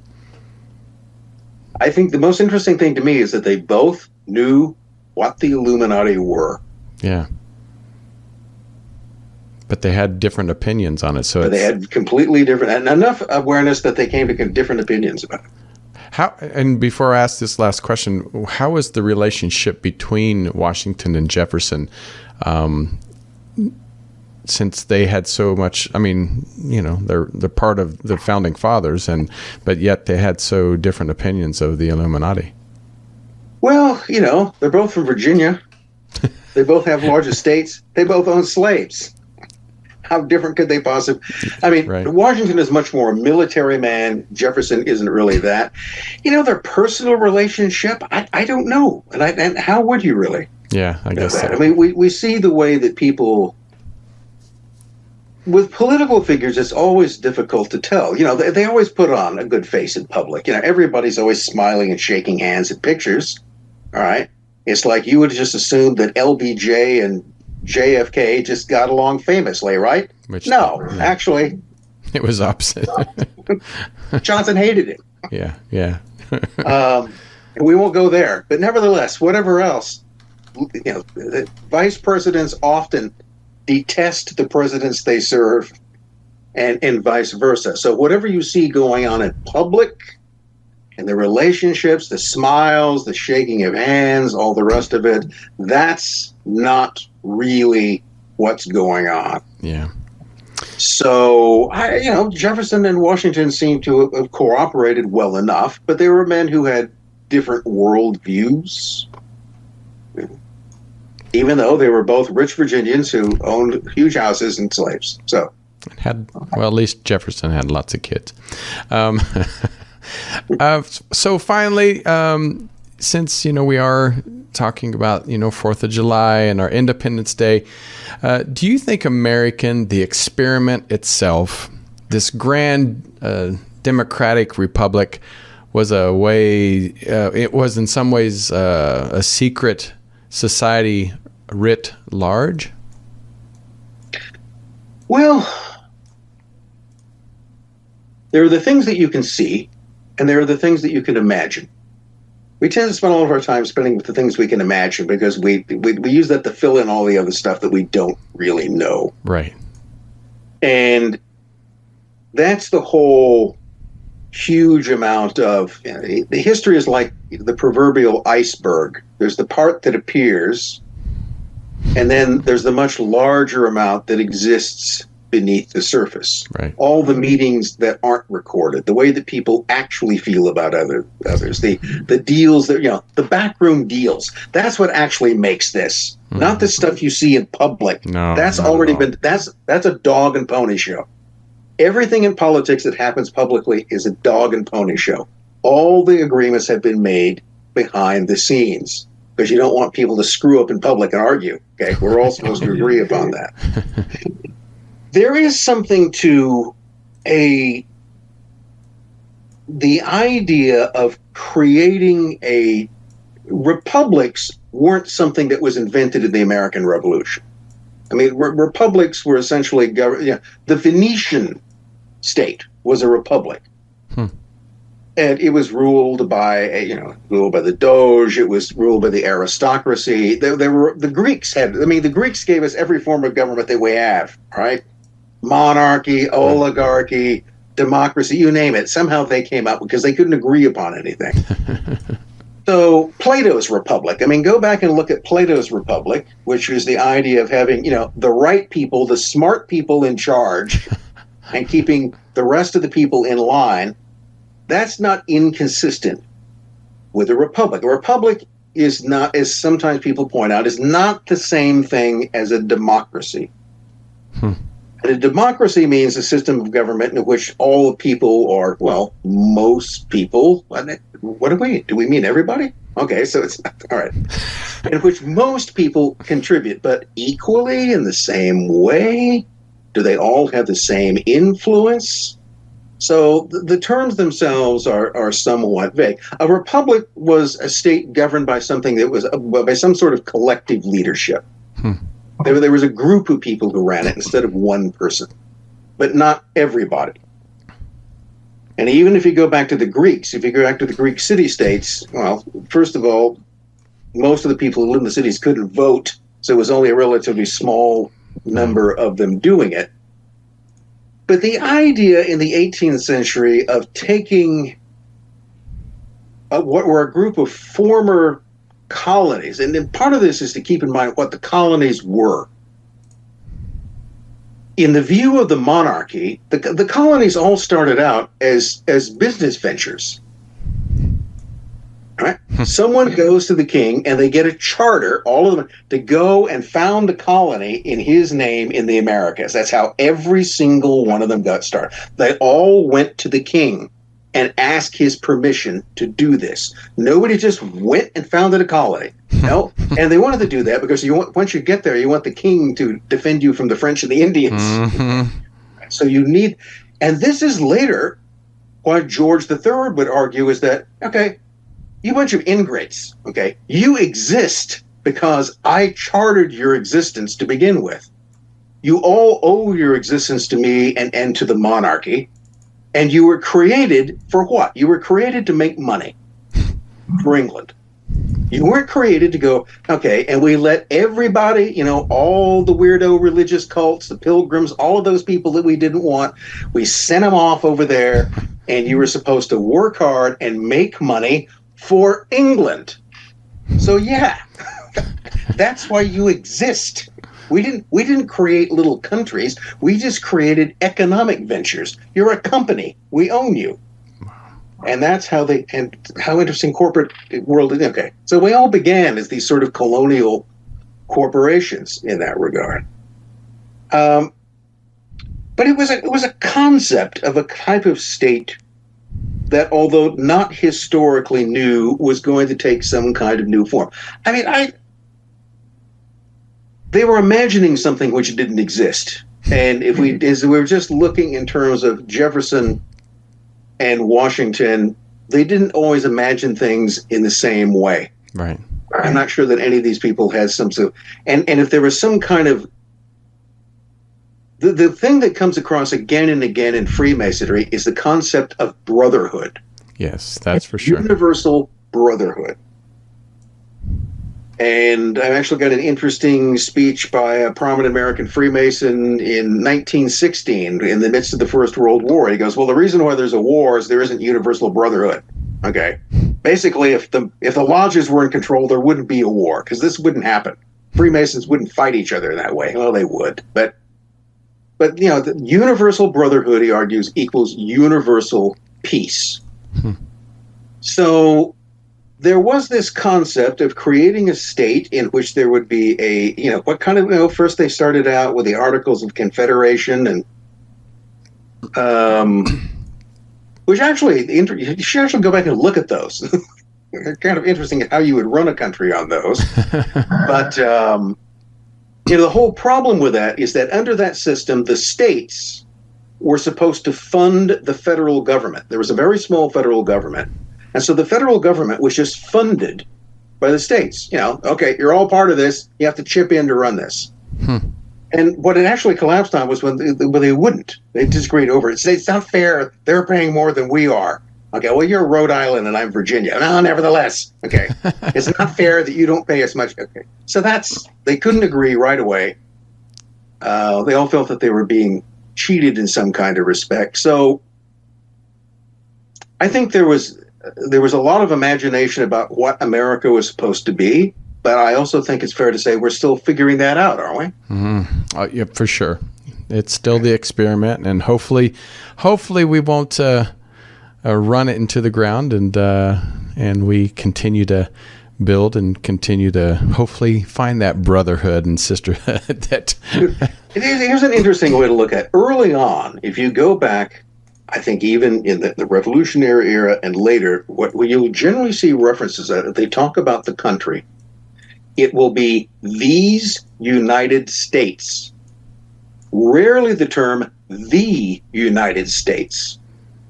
I think the most interesting thing to me is that they both knew what the Illuminati were. Yeah. But they had different opinions on it. So they had completely different, and enough awareness that they came to different opinions about it. How, and before I ask this last question, how was the relationship between Washington and Jefferson? Since they had so much, I mean, they're part of the founding fathers, but yet they had so different opinions of the Illuminati. Well, they're both from Virginia. They both have large estates. They both own slaves. How different could they possibly? I mean, right. Washington is much more a military man. Jefferson isn't really that. Their personal relationship, I don't know. And how would you really? Yeah, I guess so. I mean, we see the way that people, with political figures, it's always difficult to tell. They always put on a good face in public. Everybody's always smiling and shaking hands at pictures. All right. It's like you would just assume that LBJ and JFK just got along famously, right? Actually, it was opposite. Johnson hated him. Yeah. We won't go there, but nevertheless, whatever else, the vice presidents often detest the presidents they serve, and vice versa. So whatever you see going on in public, and the relationships, the smiles, the shaking of hands, all the rest of it, that's not really what's going on. Yeah. So, Jefferson and Washington seem to have cooperated well enough, but they were men who had different worldviews, even though they were both rich Virginians who owned huge houses and slaves. So, at least Jefferson had lots of kids. So finally, since we are talking about 4th of July and our Independence Day, do you think the experiment itself, this grand democratic republic, was a way? It was in some ways a secret society writ large? Well, there are the things that you can see, and there are the things that you can imagine. We tend to spend all of our time spending with the things we can imagine because we use that to fill in all the other stuff that we don't really know. Right. And that's the whole huge amount of the history is like the proverbial iceberg. There's the part that appears, and then there's the much larger amount that exists beneath the surface. Right. All the meetings that aren't recorded, the way that people actually feel about others, the deals that, the backroom deals. That's what actually makes this. Mm-hmm. Not the stuff you see in public. No, that's already been, that's a dog and pony show. Everything in politics that happens publicly is a dog and pony show. All the agreements have been made behind the scenes because you don't want people to screw up in public and argue. Okay. We're all supposed to agree upon that. There is something to the idea of creating republics weren't something that was invented in the American Revolution. I mean, republics were essentially the Venetian state was a republic. And it was ruled by the Doge. It was ruled by the aristocracy. The Greeks gave us every form of government that we have, right? Monarchy, oligarchy, democracy, you name it. Somehow they came up because they couldn't agree upon anything. So Plato's Republic, go back and look at Plato's Republic, which was the idea of having, the right people, the smart people in charge and keeping the rest of the people in line. That's not inconsistent with a republic. A republic is not, as sometimes people point out, is not the same thing as a democracy. And a democracy means a system of government in which all the people are, most people. What do we? Do we mean everybody? Okay, so it's all right. In which most people contribute, but equally in the same way. Do they all have the same influence? So the terms themselves are somewhat vague. A republic was a state governed by something that was by some sort of collective leadership. There was a group of people who ran it instead of one person, but not everybody. And even if you go back to the Greeks, if you go back to the Greek city-states, well, first of all, most of the people who live in the cities couldn't vote, so it was only a relatively small number of them doing it. But the idea in the 18th century of taking what were a group of former colonies, and then part of this is to keep in mind what the colonies were. In the view of the monarchy, the colonies all started out as business ventures. Right? Someone goes to the king and they get a charter, all of them, to go and found a colony in his name in the Americas. That's how every single one of them got started. They all went to the king and asked his permission to do this. Nobody just went and founded a colony. No, and they wanted to do that because once you get there, you want the king to defend you from the French and the Indians. Mm-hmm. So you need, and this is later what George III would argue is that, okay, you bunch of ingrates, okay, you exist because I chartered your existence to begin with. You all owe your existence to me and to the monarchy. And you were created for what? You were created to make money for England. You weren't created to go, okay, and we let everybody, all the weirdo religious cults, the pilgrims, all of those people that we didn't want, we sent them off over there, and you were supposed to work hard and make money for England. So yeah, that's why you exist. We didn't create little countries. We just created economic ventures. You're a company. We own you. And that's how how interesting corporate world is. Okay. So we all began as these sort of colonial corporations in that regard. But it was a concept of a type of state that, although not historically new, was going to take some kind of new form. I mean, they were imagining something which didn't exist. And if we were just looking in terms of Jefferson and Washington, they didn't always imagine things in the same way. Right. I'm not sure that any of these people had some sort of, and if there was some kind of, the thing that comes across again and again in Freemasonry is the concept of brotherhood. Yes, that's for sure. Universal brotherhood. And I've actually got an interesting speech by a prominent American Freemason in 1916 in the midst of the First World War. He goes, well, the reason why there's a war is there isn't universal brotherhood. Okay. Basically, if the lodges were in control, there wouldn't be a war because this wouldn't happen. Freemasons wouldn't fight each other that way. Well, they would. But the universal brotherhood, he argues, equals universal peace. So there was this concept of creating a state in which there would be what kind of, first they started out with the Articles of Confederation and, which actually, you should actually go back and look at those. They're kind of interesting how you would run a country on those. But, the whole problem with that is that under that system, the states were supposed to fund the federal government. There was a very small federal government. And so the federal government was just funded by the states. Okay, you're all part of this. You have to chip in to run this. And what it actually collapsed on was when they wouldn't. They disagreed over it. It's not fair. They're paying more than we are. Okay, well, you're Rhode Island and I'm Virginia. No, nevertheless. Okay, it's not fair that you don't pay as much. Okay, so they couldn't agree right away. They all felt that they were being cheated in some kind of respect. So I think there was a lot of imagination about what America was supposed to be, but I also think it's fair to say we're still figuring that out, aren't we? Mm-hmm. Yeah, for sure. It's still the experiment, and hopefully we won't run it into the ground, and we continue to build and continue to hopefully find that brotherhood and sisterhood. Here's an interesting way to look at it. Early on, if you go back, I think even in the Revolutionary era and later, what you'll generally see references that they talk about the country, it will be these United States. Rarely the term the United States,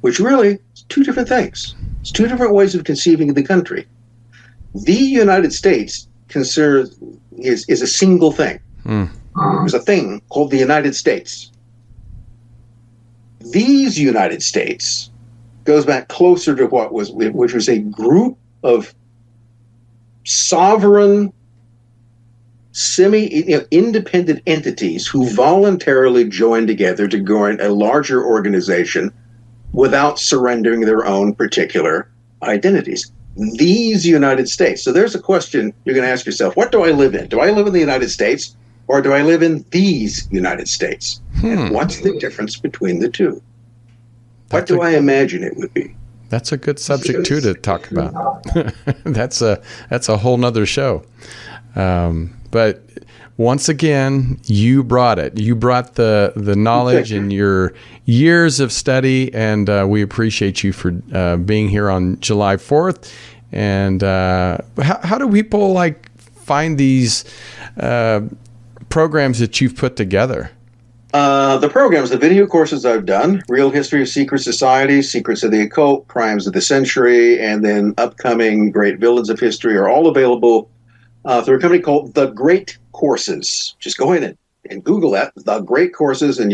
which really is two different things. It's two different ways of conceiving of the country. The United States is a single thing. there's a thing called the United States. These United States goes back closer to which was a group of sovereign, independent entities who voluntarily joined together to join a larger organization without surrendering their own particular identities. These United States. So there's a question you're going to ask yourself: what do I live in? Do I live in the United States, or do I live in these United States? And what's the difference between the two? What do I imagine it would be? That's a good subject too to talk about. That's a whole nother show. But once again, you brought it. You brought the knowledge and your years of study, and we appreciate you for being here on July 4th. And how do people find these programs that you've put together? The programs, the video courses I've done: Real History of Secret Societies, Secrets of the Occult, Crimes of the Century, and then upcoming Great Villains of History are all available through a company called The Great Courses. Just go in and Google that, The Great Courses, and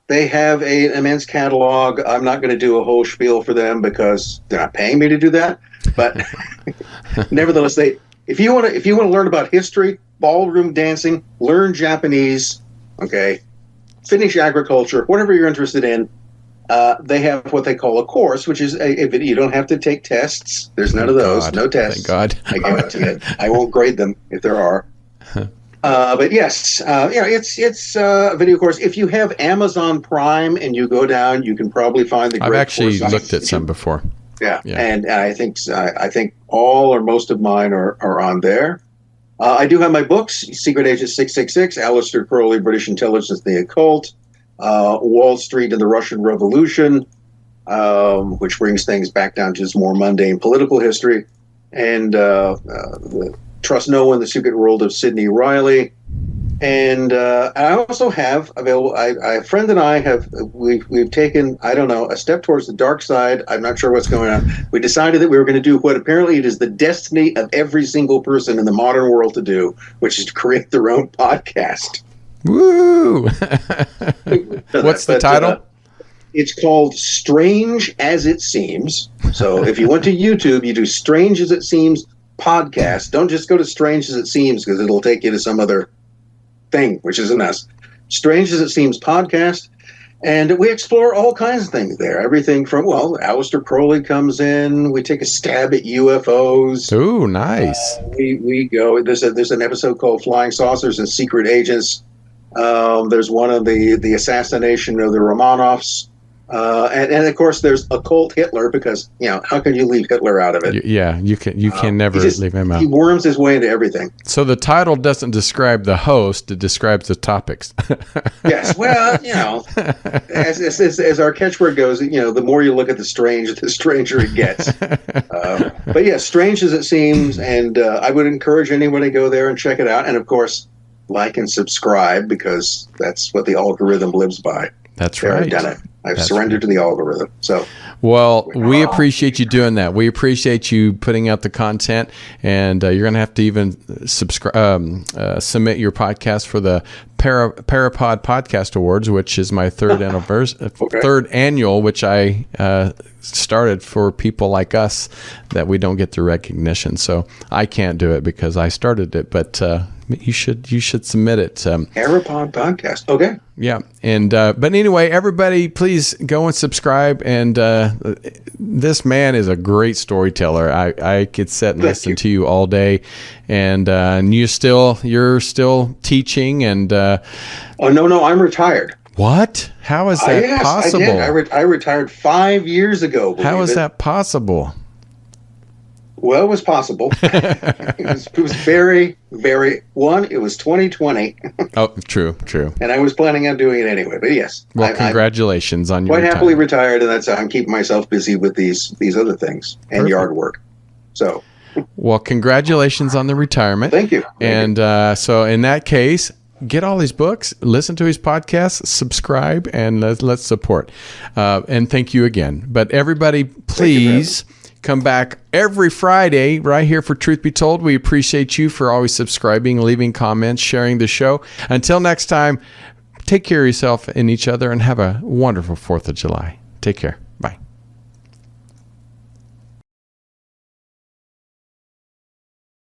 they have an immense catalog. I'm not going to do a whole spiel for them because they're not paying me to do that. But nevertheless, if you want to learn about history, ballroom dancing, learn Japanese, okay, finish agriculture, whatever you're interested in, they have what they call a course, which is a video. You don't have to take tests. There's none of those. No tests. Thank God. I guarantee it. I won't grade them if there are. But yes, it's a video course. If you have Amazon Prime and you go down, you can probably find the. I've actually looked at some before. Yeah. And I think all or most of mine are on there. I do have my books: Secret Agent 666, Aleister Crowley, British Intelligence, the Occult, Wall Street and the Russian Revolution, which brings things back down to just more mundane political history, and Trust No One, the Secret World of Sidney Riley. And I also have available, a friend and I we've taken, I don't know, a step towards the dark side. I'm not sure what's going on. We decided that we were going to do what apparently it is the destiny of every single person in the modern world to do, which is to create their own podcast. Woo! What's the title? It's called Strange as It Seems. So if you went to YouTube, you do Strange as It Seems podcast. Don't just go to Strange as It Seems, because it'll take you to some other thing, which isn't us. Strange as It Seems podcast. And we explore all kinds of things there. Everything from, Aleister Crowley comes in. We take a stab at UFOs. Ooh, nice. We go, there's an episode called Flying Saucers and Secret Agents. There's one of the assassination of the Romanovs. And of course, there's Occult Hitler, because how can you leave Hitler out of it? Yeah, you can never leave him out. He worms his way into everything. So the title doesn't describe the host; it describes the topics. Yes, well, as our catchword goes, the more you look at the strange, the stranger it gets. But yeah, Strange as It Seems, and I would encourage anyone to go there and check it out, and of course, like and subscribe, because that's what the algorithm lives by. That's right. I've done it. I've surrendered to the algorithm. So, well, we appreciate you doing that. We appreciate you putting out the content, and you're going to have to even submit your podcast for the Parapod Podcast Awards, which is my third annual, which I started for people like us that we don't get the recognition. So I can't do it because I started it, but you should submit it. Parapod Podcast. Okay. Yeah. And but anyway, everybody, please go and subscribe. And this man is a great storyteller. I could sit and listen to you all day. And you're still teaching. And oh no, I'm retired. What? How is that possible? I did. I retired 5 years ago. How is that possible? Well, it was possible. It was very, very. It was 2020. Oh, true. And I was planning on doing it anyway. But yes. Well, congratulations on your quite happily retired, and that's how I'm keeping myself busy with these other things and yard work. So. Well, congratulations on the retirement. Thank you. So in that case, get all these books, listen to his podcast, subscribe, and let's support. And thank you again. But everybody, please Come back every Friday right here for Truth Be Told. We appreciate you for always subscribing, leaving comments, sharing the show. Until next time, take care of yourself and each other and have a wonderful 4th of July. Take care.